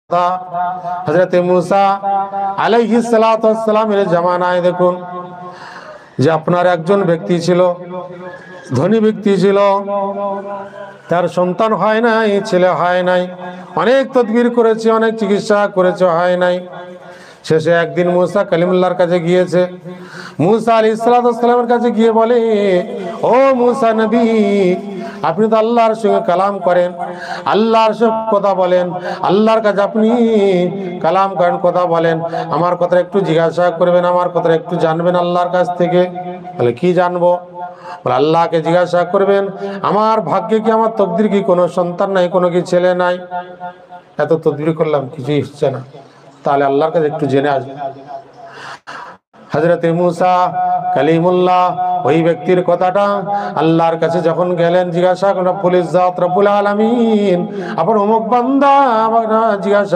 হযরতে মুসা আলাইহিস সালাতু ওয়াস সালামের জামানায় দেখুন যে আপনার একজন ব্যক্তি ছিল, ধনী ব্যক্তি ছিল, তার সন্তান হয় নাই, ছেলে হয় নাই, অনেক তদবির করেছে, অনেক চিকিৎসা করেছে, হয় নাই। শেষে একদিন মুসা কালিমুল্লাহর কাছে গিয়েছে। মুসা আলাইহিস সালাতু ওয়াস সালামের কাছে গিয়ে বলে, ও মুসা নবী, আপনি তো আল্লাহর সঙ্গে কালাম করেন, আল্লাহর সঙ্গে কথা বলেন, আল্লাহর কাছে আপনি কালাম করেন, কথা বলেন, আমার কথা একটু জিজ্ঞাসা করবেন, আমার কথা একটু জানবেন আল্লাহর কাছ থেকে। বলে কি জানবো? বলে আল্লাহকে জিজ্ঞাসা করবেন, আমার ভাগ্যে কি, আমার তকদির কি কোনো সন্তান নাই, কোনো কি ছেলে নাই? এত তদবির করলাম, কিছুই হচ্ছে না, তাহলে আল্লাহর কাছে একটু জেনে আসবে। হযরতে মুসা কালিমুল্লাহ ওই ব্যক্তির কথাটা আল্লাহর কাছে যখন গেলেন, জিজ্ঞাসা করলেন, রব্বুল ইজ্জাত রব্বুল আলামিন, আপনার অমুক বান্দা আমার জিজ্ঞাসা